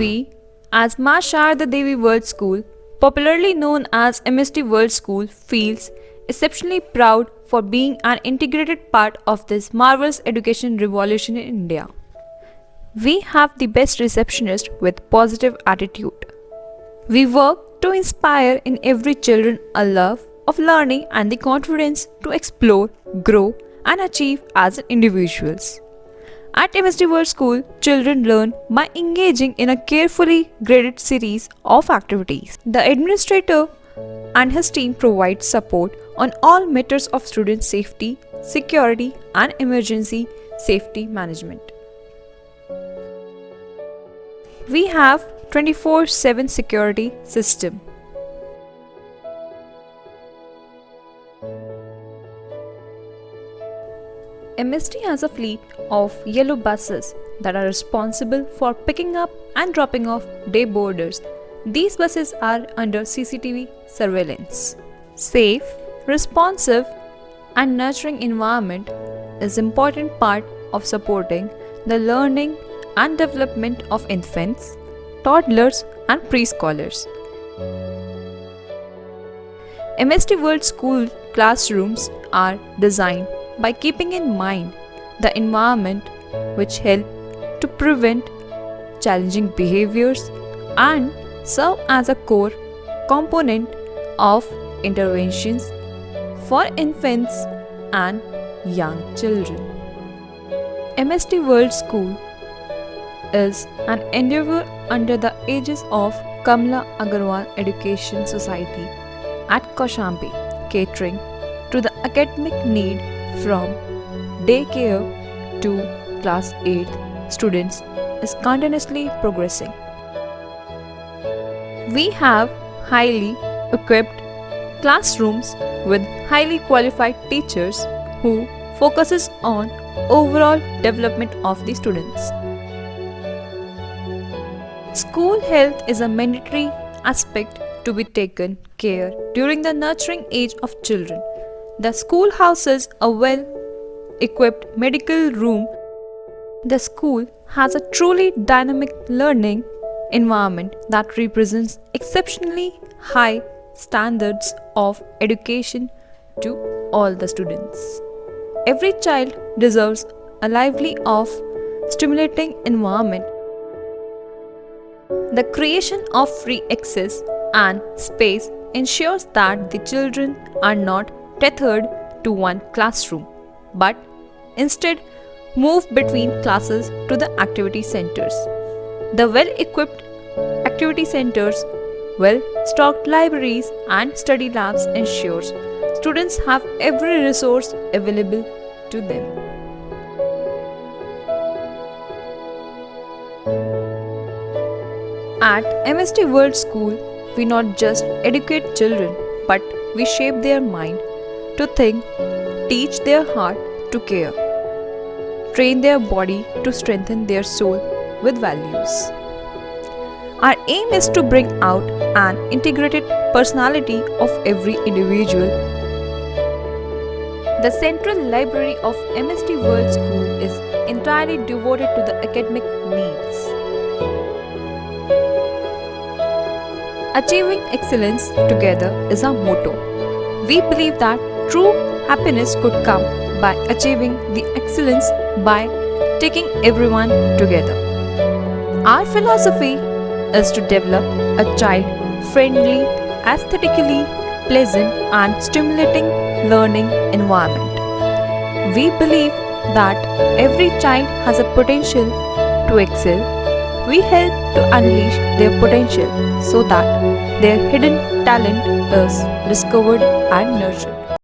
We, as Ma Sharda Devi World School, popularly known as MST World School, feels exceptionally proud for being an integrated part of this marvelous education revolution in India. We have the best receptionist with positive attitude. We work to inspire in every children a love of learning and the confidence to explore, grow and achieve as individuals. At MSD World School, children learn by engaging in a carefully graded series of activities. The administrator and his team provide support on all matters of student safety, security and emergency safety management. We have 24/7 security system. MST has a fleet of yellow buses that are responsible for picking up and dropping off day boarders. These buses are under CCTV surveillance. Safe, responsive, and nurturing environment is an important part of supporting the learning and development of infants, toddlers, and preschoolers. MST World School classrooms are designed by keeping in mind the environment, which help to prevent challenging behaviors and serve as a core component of interventions for infants and young children. MST World School is an endeavor under the aegis of Kamla Agarwal Education Society at Kaushambi, catering to the academic need from daycare to class 8 students is continuously progressing. We have highly equipped classrooms with highly qualified teachers who focuses on overall development of the students. School health is a mandatory aspect to be taken care during the nurturing age of children. The school houses a well-equipped medical room. The school has a truly dynamic learning environment that represents exceptionally high standards of education to all the students. Every child deserves a lively of stimulating environment. The creation of free access and space ensures that the children are not tethered to one classroom, but instead move between classes to the activity centers. The well-equipped activity centers, well-stocked libraries and study labs ensures students have every resource available to them. At MST World School, we not just educate children, but we shape their mind to think, teach their heart to care, train their body to strengthen their soul with values. Our aim is to bring out an integrated personality of every individual. The Central Library of MST World School is entirely devoted to the academic needs. Achieving excellence together is our motto. We believe that true happiness could come by achieving the excellence by taking everyone together. Our philosophy is to develop a child-friendly, aesthetically pleasant and stimulating learning environment. We believe that every child has a potential to excel. We help to unleash their potential so that their hidden talent is discovered and nurtured.